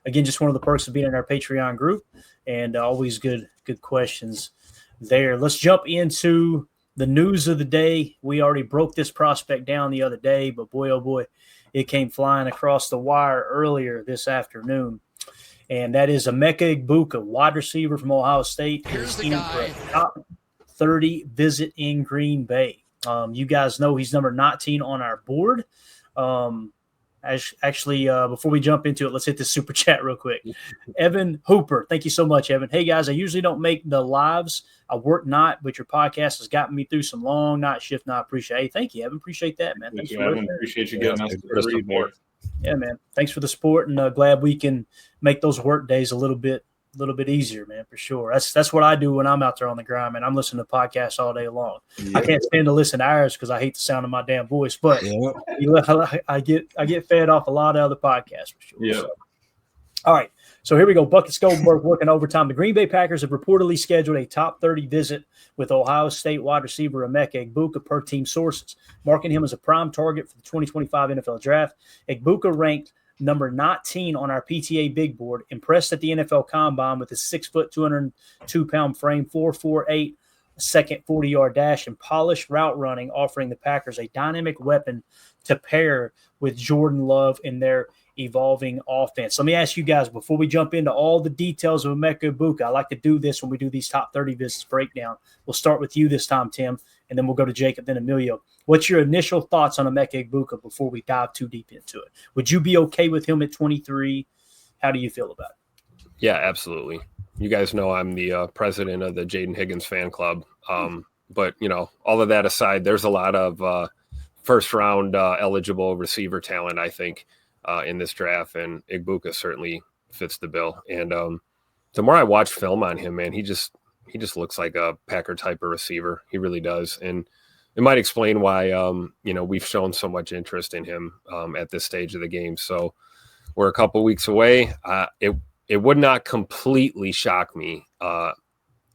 Again, just one of the perks of being in our Patreon group, and always good questions there. Let's jump into the news of the day. We already broke this prospect down the other day, but boy, oh boy, it came flying across the wire earlier this afternoon. And that is Emeka Egbuka, wide receiver from Ohio State. Here's the in guy. for a top 30 visit in Green Bay. You guys know he's number 19 on our board. Actually, before we jump into it, let's hit this super chat real quick. Evan Hooper, thank you so much, Evan. Hey, guys, I usually don't make the lives. I work night, but your podcast has gotten me through some long night shift, and I appreciate it. Hey, thank you, Evan. Appreciate that, man. Thanks for Evan. Appreciate you getting us for the support. Yeah, man. Thanks for the support, and glad we can make those work days a little bit easier, man, for sure. That's what I do when I'm out there on the grind, man. I'm listening to podcasts all day long. Yeah. I can't stand to listen to ours because I hate the sound of my damn voice, but I get fed off a lot of other podcasts for sure. Yeah. So. All right. So here we go. Bucket Skolberg working overtime. The Green Bay Packers have reportedly scheduled a top 30 visit with Ohio State wide receiver Emeka Egbuka per team sources, marking him as a prime target for the 2025 NFL Draft. Egbuka ranked number 19 on our PTA big board, impressed at the NFL Combine with his 6', 202-pound frame, 4.48 second 40-yard dash, and polished route running, offering the Packers a dynamic weapon to pair with Jordan Love in their evolving offense. Let me ask you guys, before we jump into all the details of Emeka Egbuka, I like to do this when we do these top 30 visits breakdown. We'll start with you this time, Tim, and then we'll go to Jacob, then Emilio. What's your initial thoughts on Emeka Egbuka before we dive too deep into it? Would you be okay with him at 23? How do you feel about it? Yeah, absolutely. You guys know I'm the president of the Jaden Higgins fan club. But, all of that aside, there's a lot of first-round eligible receiver talent, I think, in this draft, and Egbuka certainly fits the bill. And the more I watch film on him, man, he just looks like a Packer type of receiver. He really does. And it might explain why, we've shown so much interest in him at this stage of the game. So we're a couple weeks away. It would not completely shock me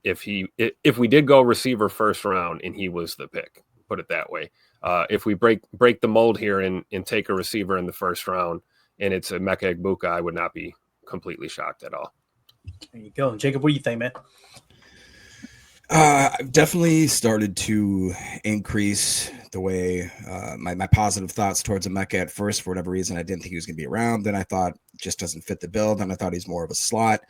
if we did go receiver first round and he was the pick, put it that way. If we break the mold here and take a receiver in the first round and it's Emeka Egbuka, I would not be completely shocked at all. There you go. Jacob, what do you think, man? I've definitely started to increase the way my positive thoughts towards Emeka at first. For whatever reason, I didn't think he was going to be around. Then I thought just doesn't fit the bill. Then I thought he's more of a slot.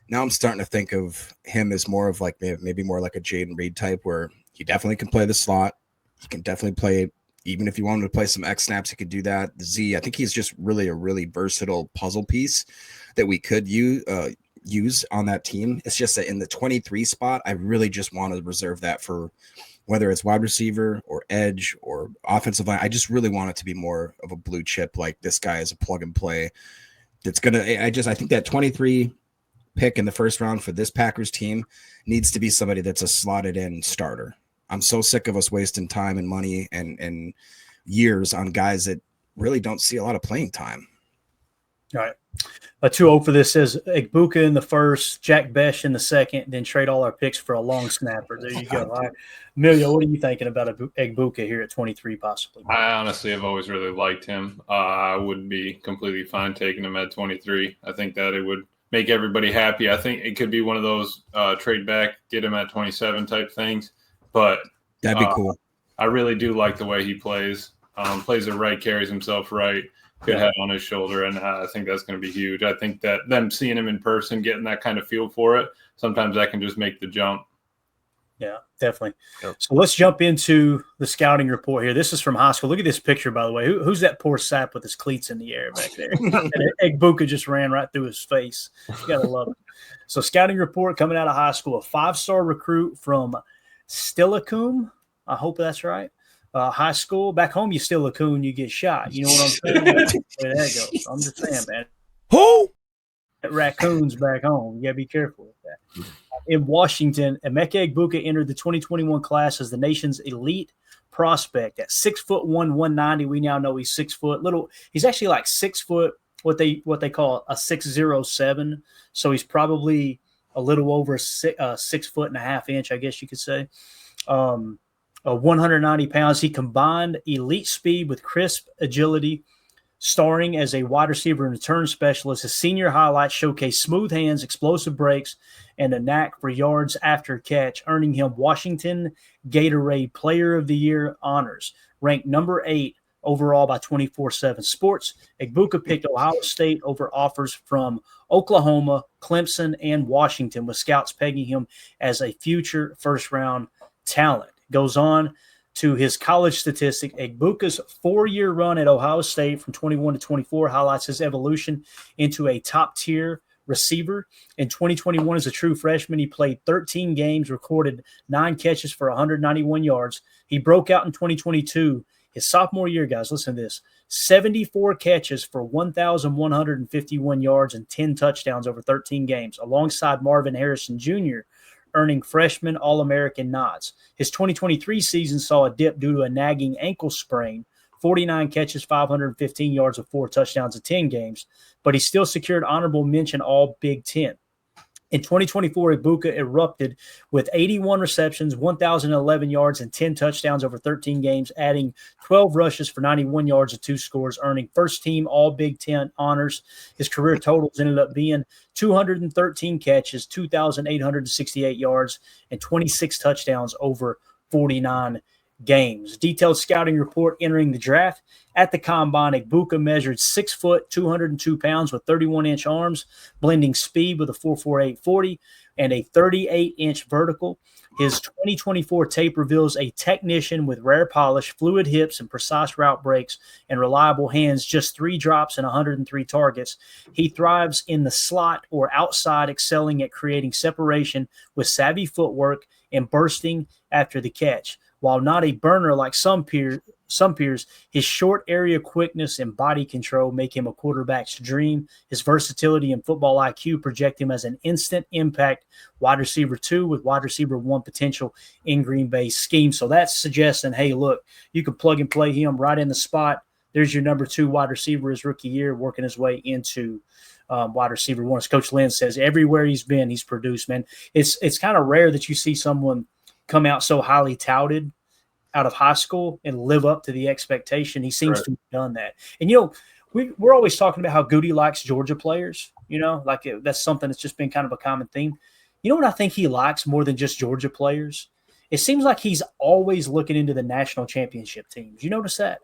Now I'm starting to think of him as more of like maybe more like a Jaden Reed type, where he definitely can play the slot. He can definitely play, even if you want him to play some X snaps, he could do that. The Z, I think he's just really a really versatile puzzle piece that we could use on that team. It's just that in the 23 spot, I really just want to reserve that for whether it's wide receiver or edge or offensive line. I just really want it to be more of a blue chip, like this guy is a plug and play. That's I think that 23 pick in the first round for this Packers team needs to be somebody that's a slotted in starter. I'm so sick of us wasting time and money and years on guys that really don't see a lot of playing time. All right. A 2-0 for this says Egbuka in the first, Jack Besh in the second, then trade all our picks for a long snapper. There you go. All right. Emilio, what are you thinking about Egbuka here at 23 possibly? I honestly have always really liked him. I would be completely fine taking him at 23. I think that it would make everybody happy. I think it could be one of those trade back, get him at 27 type things. But that'd be cool. I really do like the way he plays. Plays it right, carries himself right, good head on his shoulder, and I think that's going to be huge. I think that them seeing him in person, getting that kind of feel for it, sometimes that can just make the jump. Yeah, definitely. Yep. So let's jump into the scouting report here. This is from high school. Look at this picture, by the way. Who's that poor sap with his cleats in the air back there? Egbuka just ran right through his face. You got to love it. So scouting report coming out of high school, a 5-star recruit from Steilacoom. I hope that's right. High school. Back home, you steal a coon, you get shot. You know what I'm saying? Where that goes. I'm just saying, man. Who? Raccoons back home. You got to be careful with that. In Washington, Emeka Egbuka entered the 2021 class as the nation's elite prospect at 6'1", 190. We now know he's 6 foot. He's actually like 6 foot, what they call a 6'07". So he's probably a little over 6 foot and a half inch, I guess you could say. 190 pounds. He combined elite speed with crisp agility, Starring as a wide receiver and return specialist, his senior highlights showcase smooth hands, explosive breaks, and a knack for yards after catch, earning him Washington Gatorade Player of the Year honors. Ranked number 8 overall by 24/7 Sports, Egbuka picked Ohio State over offers from Oklahoma, Clemson, and Washington, with scouts pegging him as a future first-round talent. Goes on to his college statistic. Egbuka's 4-year run at Ohio State from 21 to 24 highlights his evolution into a top-tier receiver. In 2021, as a true freshman, he played 13 games, recorded 9 catches for 191 yards. He broke out in 2022. His sophomore year, guys, listen to this, 74 catches for 1,151 yards and 10 touchdowns over 13 games, alongside Marvin Harrison Jr., earning freshman All-American nods. His 2023 season saw a dip due to a nagging ankle sprain, 49 catches, 515 yards with 4 touchdowns in 10 games, but he still secured honorable mention All Big Ten. In 2024, Egbuka erupted with 81 receptions, 1,011 yards, and 10 touchdowns over 13 games, adding 12 rushes for 91 yards and 2 scores, earning first-team All-Big Ten honors. His career totals ended up being 213 catches, 2,868 yards, and 26 touchdowns over 49 games. Detailed scouting report entering the draft. At the combine, Egbuka measured 6 foot, 202 pounds with 31-inch arms, blending speed with a 4.48 40 and a 38-inch vertical. His 2024 tape reveals a technician with rare polish, fluid hips, and precise route breaks, and reliable hands, just 3 drops and 103 targets. He thrives in the slot or outside, excelling at creating separation with savvy footwork and bursting after the catch. While not a burner like some peers, his short area quickness and body control make him a quarterback's dream. His versatility and football IQ project him as an instant impact wide receiver 2 with wide receiver 1 potential in Green Bay's scheme. So that's suggesting, hey, look, you can plug and play him right in the spot. There's your number 2 wide receiver his rookie year, working his way into wide receiver 1. As Coach Lynn says, everywhere he's been, he's produced, man. It's kind of rare that you see someone come out so highly touted out of high school and live up to the expectation. He seems to have done that. And, we're always talking about how Goody likes Georgia players, that's something that's just been kind of a common theme. You know what I think he likes more than just Georgia players? It seems like he's always looking into the national championship teams. You notice that?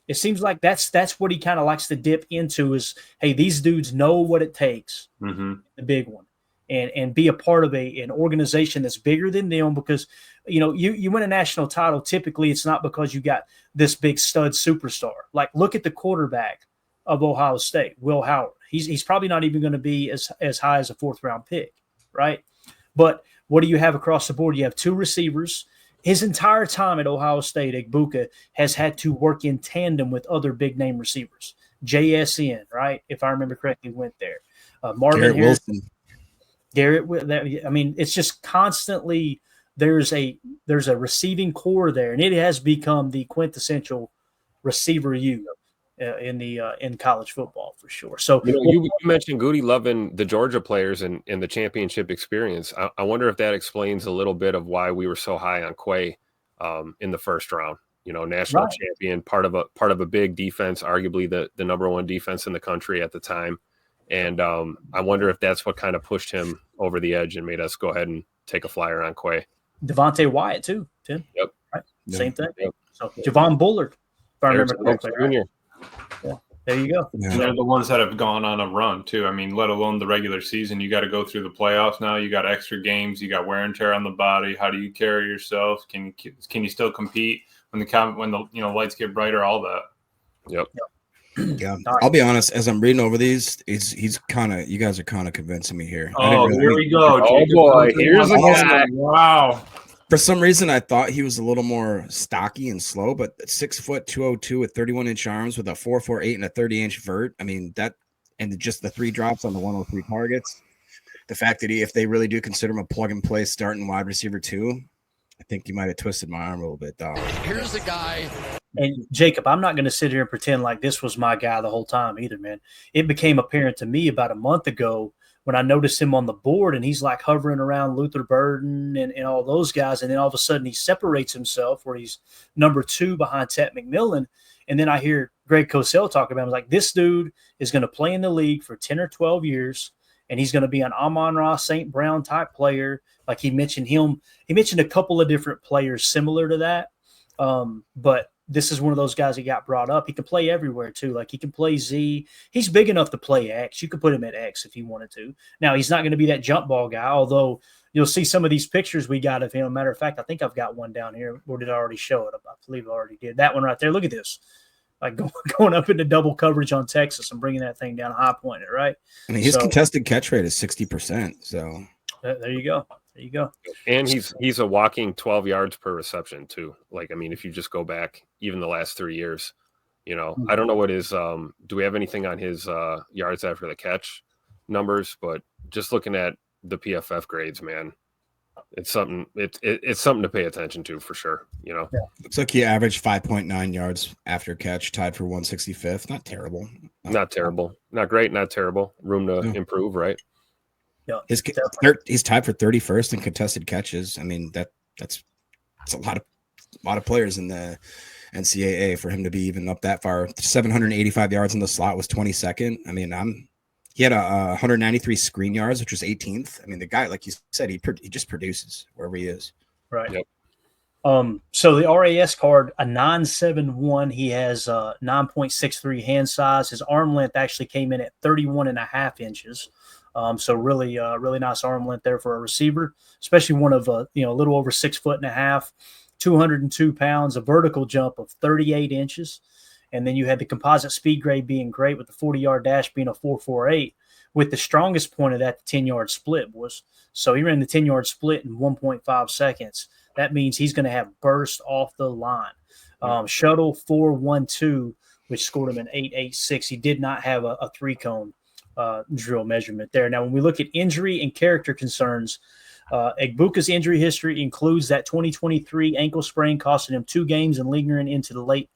It seems like that's what he kind of likes to dip into is, hey, these dudes know what it takes, the big one. And be a part of an organization that's bigger than them, because you win a national title. Typically, it's not because you got this big stud superstar. Like, look at the quarterback of Ohio State, Will Howard. He's probably not even going to be as high as a 4th round pick, right? But what do you have across the board? You have 2 receivers. His entire time at Ohio State, Egbuka has had to work in tandem with other big name receivers. JSN, right? If I remember correctly, went there. Marvin Harrison. It's just constantly there's a receiving core there, and it has become the quintessential receiver in college football for sure. So you mentioned Goody loving the Georgia players and the championship experience. I wonder if that explains a little bit of why we were so high on Quay in the first round. National champion, part of a big defense, arguably the number 1 defense in the country at the time. And I wonder if that's what kind of pushed him over the edge and made us go ahead and take a flyer on Quay. Devontae Wyatt too, Tim. Yep. Right. Same thing. Yep. So Javon Bullard, if I remember correctly. Right? Yeah. There you go. Yeah. They're the ones that have gone on a run too. I mean, let alone the regular season. You got to go through the playoffs now. You got extra games. You got wear and tear on the body. How do you carry yourself? Can you still compete when the lights get brighter? All that. Yep. Yeah, I'll be honest. As I'm reading over these, he's kind of, you guys are kind of convincing me here. Oh, here we go. Oh boy, here's a guy. Wow. For some reason, I thought he was a little more stocky and slow, but 6 foot 202 with 31-inch arms with a 4.48 and a 30-inch vert. I mean that, and just the 3 drops on the 103 targets. The fact that if they really do consider him a plug and play starting wide receiver 2, I think you might have twisted my arm a little bit, dog. Here's the guy. And Jacob, I'm not going to sit here and pretend like this was my guy the whole time either, man. It became apparent to me about a month ago when I noticed him on the board, and he's like hovering around Luther Burden and all those guys. And then all of a sudden he separates himself where he's number 2 behind Tet McMillan. And then I hear Greg Cosell talked about. He was like, this dude is going to play in the league for 10 or 12 years, and he's going to be an Amon-Ra St. Brown type player. Like he mentioned a couple of different players similar to that. But this is one of those guys that got brought up. He can play everywhere too. Like he can play Z. He's big enough to play X. You could put him at X if you wanted to. Now he's not going to be that jump ball guy, although you'll see some of these pictures we got of him. Matter of fact, I think I've got one down here. Or did I already show it? I believe I already did. That one right there. Look at this. Like going up into double coverage on Texas and bringing that thing down high pointed, right? I mean, his contested catch rate is 60%. So there you go. There you go. And he's a walking 12 yards per reception too. Like, I mean, if you just go back even the last 3 years, I don't know what his do we have anything on his yards after the catch numbers, but just looking at the PFF grades, man, it's something it's something to pay attention to for sure. Yeah. Looks like he averaged 5.9 yards after catch, tied for 165th. Not terrible. Not terrible. Not great, not terrible. Room to improve, right? Yeah, he's tied for 31st in contested catches. I mean, that's a lot of players in the NCAA for him to be even up that far. 785 yards in the slot was 22nd. I mean, he had 193 screen yards, which was 18th. I mean, the guy, like you said, he just produces wherever he is. Right. Yep. So the RAS card, a 9.71. He has 9.63 hand size. His arm length actually came in at 31.5 inches. So really nice arm length there for a receiver, especially one of a little over 6'1.5", 202 pounds, a vertical jump of 38 inches. And then you had the composite speed grade being great with the 40-yard dash being a 4.48, with the strongest point of that, the 10-yard split was. So he ran the 10-yard split in 1.5 seconds. That means he's going to have burst off the line. Shuttle 4.12, which scored him an 8.86. He did not have a three-cone drill measurement there. Now, when we look at injury and character concerns, Egbuka's injury history includes that 2023 ankle sprain costing him 2 games and lingering into late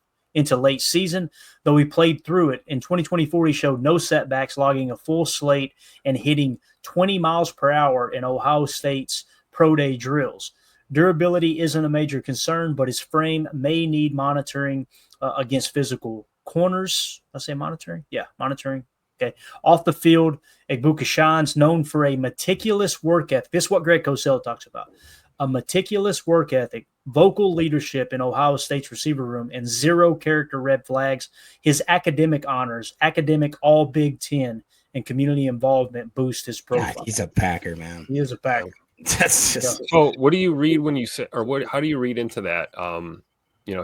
season, though he played through it. In 2024, he showed no setbacks, logging a full slate and hitting 20 miles per hour in Ohio State's pro day drills. Durability isn't a major concern, but his frame may need monitoring against physical corners. I say monitoring? Yeah, monitoring. Okay. Off the field, Egbuka shines, known for a meticulous work ethic. This is what Greg Cosell talks about. A meticulous work ethic, vocal leadership in Ohio State's receiver room, and 0 character red flags. His academic honors, academic all Big Ten, and community involvement boost his profile. God, he's a Packer, man. He is a Packer. That's just so. What do you read when you say, or what? How do you read into that?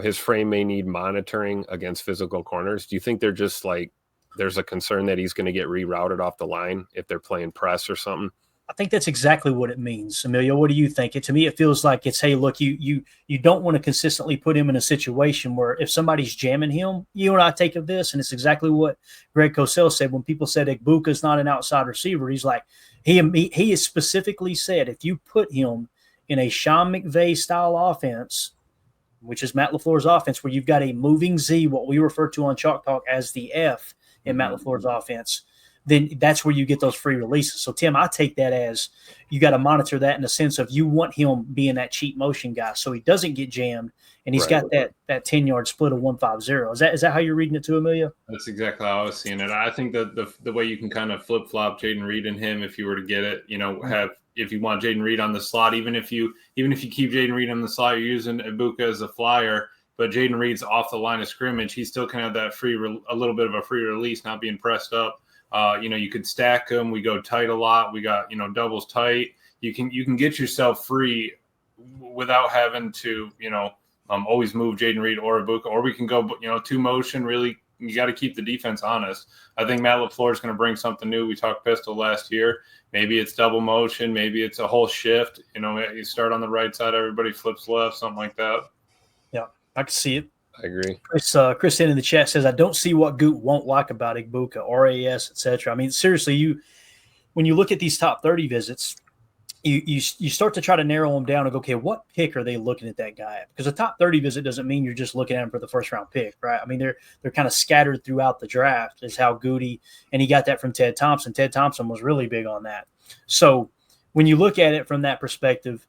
His frame may need monitoring against physical corners. Do you think they're just like there's a concern that he's going to get rerouted off the line if they're playing press or something? I think that's exactly what it means. Emilio, what do you think? To me, it feels like it's, hey, look, you don't want to consistently put him in a situation where if somebody's jamming him, you and I take of this, and it's exactly what Greg Cosell said when people said Egbuka is not an outside receiver. He's like, he has specifically said if you put him in a Sean McVay style offense, which is Matt LaFleur's offense, where you've got a moving Z, what we refer to on Chalk Talk as the F in Matt LaFleur's offense, then that's where you get those free releases. So, Tim, I take that as you got to monitor that in the sense of you want him being that cheap motion guy so he doesn't get jammed, and he's got that 10-yard split of 1.50. Is that how you're reading it too, Amelia? That's exactly how I was seeing it. I think that the way you can kind of flip-flop Jaden Reed and him if you were to get it, if you want Jaden Reed on the slot, even if you keep Jaden Reed on the slot, you're using Egbuka as a flyer, but Jaden Reed's off the line of scrimmage, he still can have that a little bit of a free release, not being pressed up. You could stack them. We go tight a lot. We got, doubles tight. You can get yourself free without having to, always move Jaden Reed or Egbuka, or we can go, two motion. Really, you got to keep the defense honest. I think Matt LaFleur is going to bring something new. We talked pistol last year. Maybe it's double motion. Maybe it's a whole shift. You start on the right side, everybody flips left, something like that. Yeah, I can see it. I agree. Chris in the chat says, I don't see what Goot won't like about Egbuka, RAS, etc. I mean, seriously, when you look at these top 30 visits, you start to try to narrow them down and go, okay, what pick are they looking at that guy at? Because a top 30 visit doesn't mean you're just looking at him for the first round pick, right? I mean, they're kind of scattered throughout the draft is how Goody, and he got that from Ted Thompson. Ted Thompson was really big on that. So when you look at it from that perspective,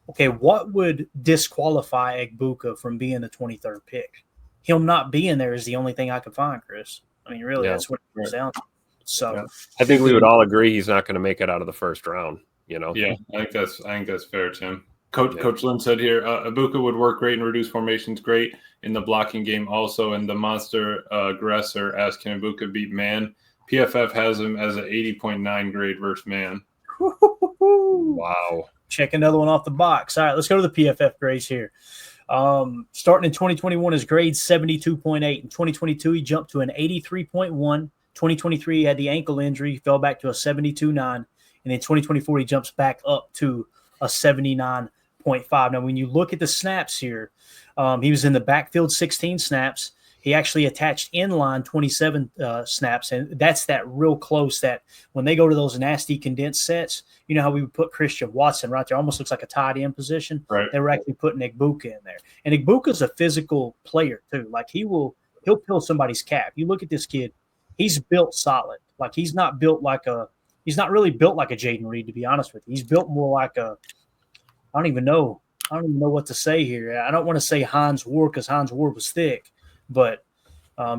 okay, what would disqualify Egbuka from being the 23rd pick? him not being there is the only thing I could find, Chris. I mean, really, that's what it comes down to. So I think we would all agree he's not going to make it out of the first round. Yeah, I think that's fair, Tim. Coach Lynn said here, Egbuka would work great and reduce formations great in the blocking game also. And the monster aggressor asked, can Egbuka beat man? PFF has him as an 80.9 grade versus man. Wow. Check another one off the box. All right, let's go to the PFF grades here. Starting in 2021, his grade 72.8. In 2022, he jumped to an 83.1. 2023, he had the ankle injury, fell back to a 72.9. And in 2024, he jumps back up to a 79.5. Now, when you look at the snaps here, he was in the backfield 16 snaps. He actually attached inline 27 snaps, and that's that real close that when they go to those nasty condensed sets, you know how we would put Christian Watson right there, almost looks like a tight end position. Right. They were actually putting Egbuka in there. And Egbuka's a physical player too. Like he'll peel somebody's cap. You look at this kid, he's built solid. Like he's not really built like a Jaden Reed, to be honest with you. He's built more like I don't even know what to say here. I don't want to say Hines Ward because Hines Ward was thick, but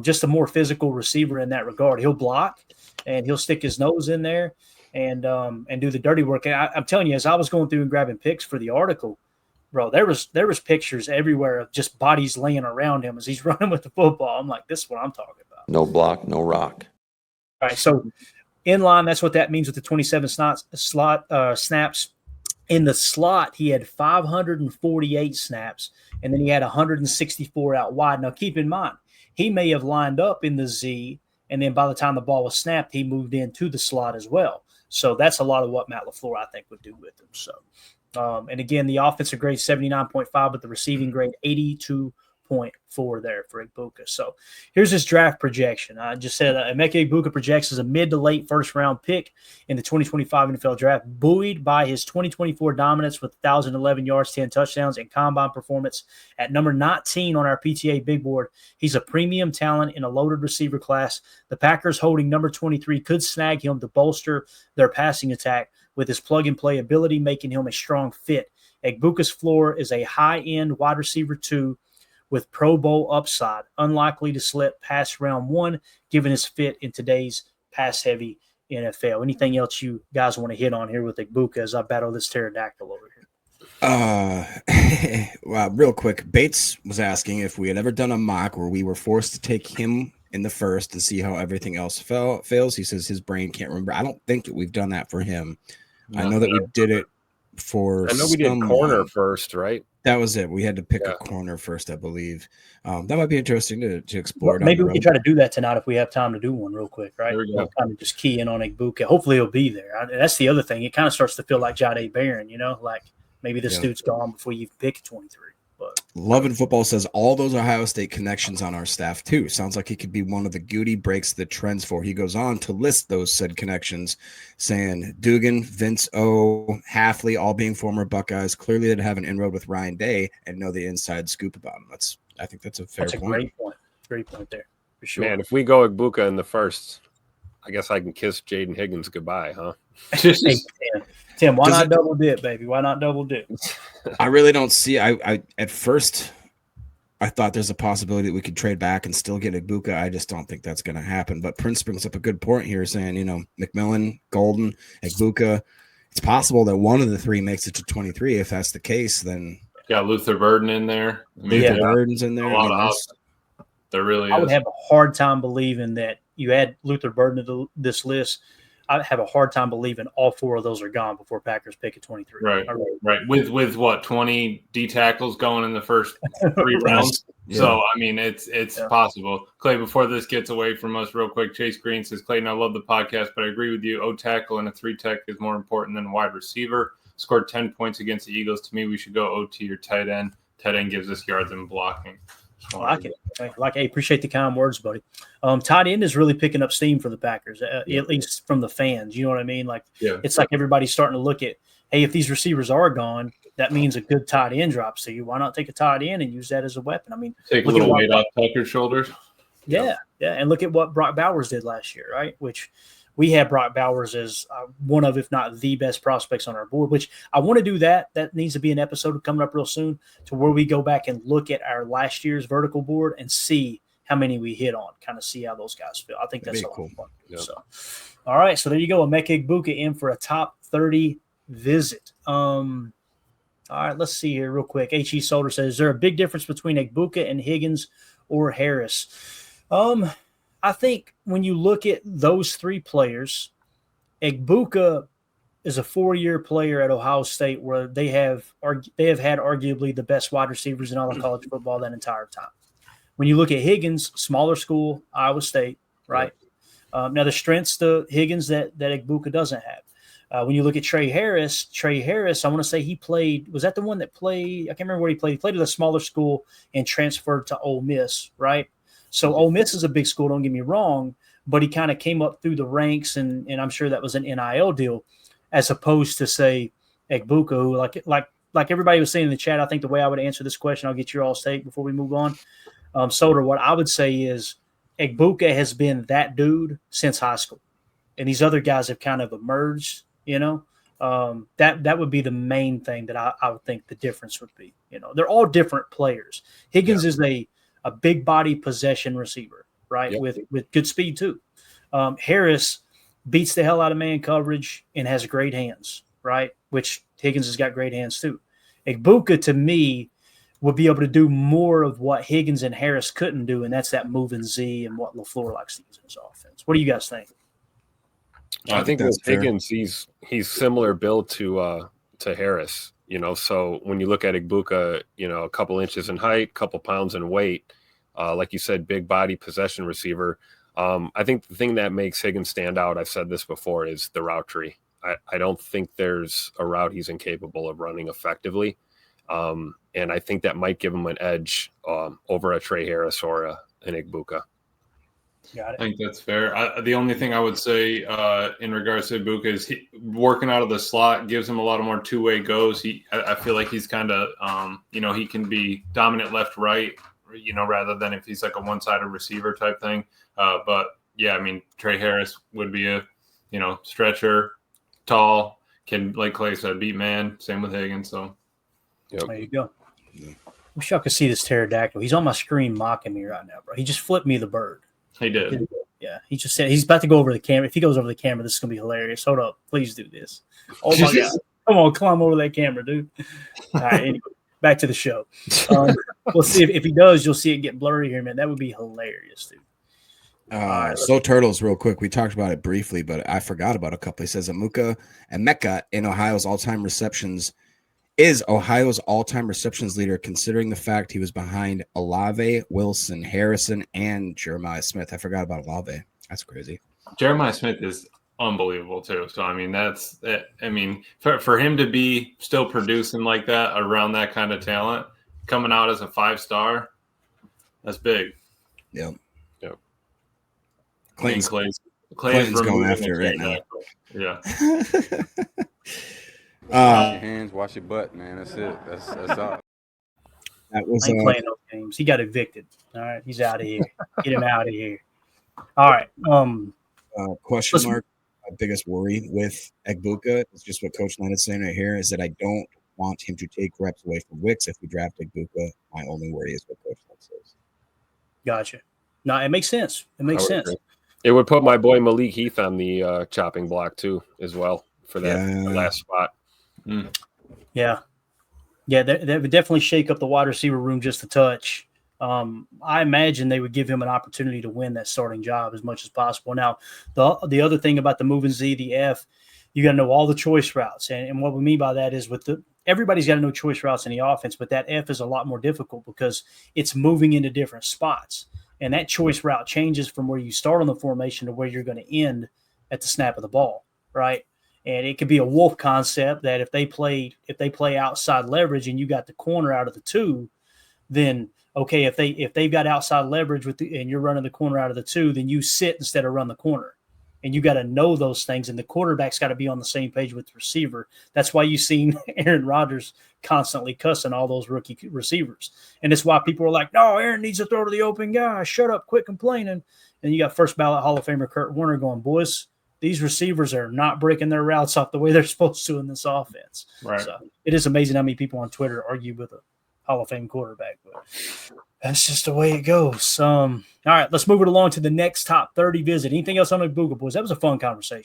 just a more physical receiver in that regard. He'll block and he'll stick his nose in there and do the dirty work. And I'm telling you, as I was going through and grabbing pics for the article, bro, there was pictures everywhere of just bodies laying around him as he's running with the football. I'm like, this is what I'm talking about. No block, no rock. All right, so in line, that's what that means with the 27 snaps. In the slot, he had 548 snaps, and then he had 164 out wide. Now, keep in mind, he may have lined up in the Z, and then by the time the ball was snapped, he moved into the slot as well. So that's a lot of what Matt LaFleur, I think, would do with him. So, and again, the offensive grade 79.5, but the receiving grade 82.4 there for Egbuka. So here's his draft projection. I just said Emeka Egbuka projects as a mid to late first round pick in the 2025 NFL draft, buoyed by his 2024 dominance with 1,011 yards, 10 touchdowns, and combine performance at number 19 on our PTA big board. He's a premium talent in a loaded receiver class. The Packers holding number 23 could snag him to bolster their passing attack with his plug-and-play ability, making him a strong fit. Egbuka's floor is a high-end wide receiver 2 with Pro Bowl upside, unlikely to slip past round 1, given his fit in today's pass-heavy NFL. Anything else you guys want to hit on here with Egbuka as I battle this pterodactyl over here? Well, real quick, Bates was asking if we had ever done a mock where we were forced to take him in the first to see how everything else fails. He says his brain can't remember. I don't think we've done that for him. No, I know that we did it for. I know we did corner first, right? That was it. We had to pick a corner first, I believe. That might be interesting to explore. Well, maybe we can try to do that tonight if we have time to do one real quick, right? There we go. Kind of just key in on Egbuka. Hopefully he'll be there. That's the other thing. It kind of starts to feel like Jahdae Barron, like maybe this dude's gone before you pick 23. But Love and Football says all those Ohio State connections on our staff too. Sounds like he could be one of the Goody breaks the trends for. He goes on to list those said connections, saying Dugan, Vince O, Halfley, all being former Buckeyes. Clearly, they'd have an inroad with Ryan Day and know the inside scoop about him. I think that's a fair point. Great point. Great point there for sure. Man, if we go Egbuka in the first, I guess I can kiss Jaden Higgins goodbye, huh? Hey, Tim, why not double dip, baby? Why not double dip? I really don't see. I at first I thought there's a possibility that we could trade back and still get Egbuka. I just don't think that's going to happen. But Prince brings up a good point here, saying McMillan, Golden, Egbuka. It's possible that one of the three makes it to 23. If that's the case, then Luther Burden in there. Luther Burden's in there. There really is. I would have a hard time believing that you add Luther Burden to this list. I have a hard time believing all four of those are gone before Packers pick at 23. Right. With what, 20 D tackles going in the first 3 rounds. Yeah. So I mean, it's possible. Clay, before this gets away from us, real quick, Chase Green says, Clayton, I love the podcast, but I agree with you. O tackle and a 3 tech is more important than wide receiver. Scored 10 points against the Eagles. To me, we should go OT or tight end. Tight end gives us yards and blocking. I like it. Hey, appreciate the kind words, buddy. Tight end is really picking up steam for the Packers, at least from the fans. You know what I mean? It's like everybody's starting to look at, hey, if these receivers are gone, that means a good tight end drops to you. Why not take a tight end and use that as a weapon? I mean, take a little weight off Tucker's shoulders. Yeah. And look at what Brock Bowers did last year, right? Which we had Brock Bowers as one of, if not the best prospects on our board, which I want to do that. That needs to be an episode coming up real soon to where we go back and look at our last year's vertical board and see how many we hit on, kind of see how those guys feel. I think that's a lot of fun. Yep. So, all right. So there you go. Emeka Egbuka in for a top 30 visit. All right, let's see here real quick. H.E. Solder says, is there a big difference between Egbuka and Higgins or Harris? I think when you look at those three players, Egbuka is a 4-year player at Ohio State where they have had arguably the best wide receivers in all of college football that entire time. When you look at Higgins, smaller school, Iowa State, right? Now the strengths to Higgins that Egbuka doesn't have. When you look at Trey Harris, I want to say he played – was that the one that played – I can't remember where he played. He played at a smaller school and transferred to Ole Miss, right? So Ole Miss is a big school, don't get me wrong, but he kind of came up through the ranks, and I'm sure that was an NIL deal, as opposed to, say, Egbuka, who like everybody was saying in the chat, I think the way I would answer this question, I'll get your all's take before we move on. Solder, what I would say is Egbuka has been that dude since high school, and these other guys have kind of emerged. That would be the main thing that I would think the difference would be. They're all different players. Higgins is a big body possession receiver, right? Yep. With good speed too. Harris beats the hell out of man coverage and has great hands, right? Which Higgins has got great hands too. Egbuka to me would be able to do more of what Higgins and Harris couldn't do, and that's that moving Z and what LaFleur likes to use in his offense. What do you guys think? I think with Higgins, he's similar build to Harris, so when you look at Egbuka, a couple inches in height, couple pounds in weight, like you said, big body possession receiver. I think the thing that makes Higgins stand out, I've said this before, is the route tree. I don't think there's a route he's incapable of running effectively. And I think that might give him an edge over a Trey Harris or an Egbuka. I think that's fair. The only thing I would say in regards to Egbuka is working out of the slot gives him a lot of more two-way goes. I feel like he's kind of, he can be dominant left-right, rather than if he's like a one-sided receiver type thing. But, yeah, I mean, Trey Harris would be a, stretcher, tall, can, like Clay said, beat man. Same with Higgins. So, yep. There you go. Yeah. Wish y'all could see this pterodactyl. He's on my screen mocking me right now, bro. He just flipped me the bird. He did. Yeah, he just said he's about to go over the camera. If he goes over the camera, this is going to be hilarious. Hold up. Please do this. Oh, my God. Come on, climb over that camera, dude. All right, anyway, back to the show. We'll see if he does, you'll see it get blurry here, man. That would be hilarious, dude. So Turtles, real quick. We talked about it briefly, but I forgot about a couple. He says Emeka in Ohio's all-time receptions is Ohio's all-time receptions leader, considering the fact he was behind Olave, Wilson, Harrison, and Jeremiah Smith. I forgot about Olave. That's crazy. Jeremiah Smith is unbelievable too. So, I mean, for him to be still producing like that around that kind of talent, coming out as a 5-star, that's big. Yep. Clayton's going after it right now. Yeah. Wash your hands, wash your butt, man. That's it. That's all. That was I ain't playing those games. He got evicted. All right, he's out of here. Get him out of here. All right. Question mark. My biggest worry with Egbuka is just what Coach Len is saying right here is that I don't want him to take reps away from Wicks if we draft Egbuka. My only worry is what Coach Len says. Gotcha. No, it makes sense. It makes sense. Agree. It would put my boy Malik Heath on the chopping block too, as well, for that last spot. Mm. Yeah, that would definitely shake up the wide receiver room just a touch. I imagine they would give him an opportunity to win that starting job as much as possible. Now, the other thing about the moving Z, the F, you got to know all the choice routes, and what we mean by that is everybody's got to know choice routes in the offense, but that F is a lot more difficult because it's moving into different spots, and that choice route changes from where you start on the formation to where you're going to end at the snap of the ball, right? And it could be a wolf concept that if they play outside leverage and you got the corner out of the two, then okay, if they've got outside leverage and you're running the corner out of the two, then you sit instead of run the corner. And you got to know those things, and the quarterback's got to be on the same page with the receiver. That's why you've seen Aaron Rodgers constantly cussing all those rookie receivers. And it's why people are like, no, Aaron needs to throw to the open guy. Shut up, quit complaining. And you got first ballot Hall of Famer Kurt Warner going, boys, these receivers are not breaking their routes off the way they're supposed to in this offense. Right. So it is amazing how many people on Twitter argue with a Hall of Fame quarterback, but that's just the way it goes. All right, let's move it along to the next top 30 visit. Anything else on the Egbuka boys? That was a fun conversation.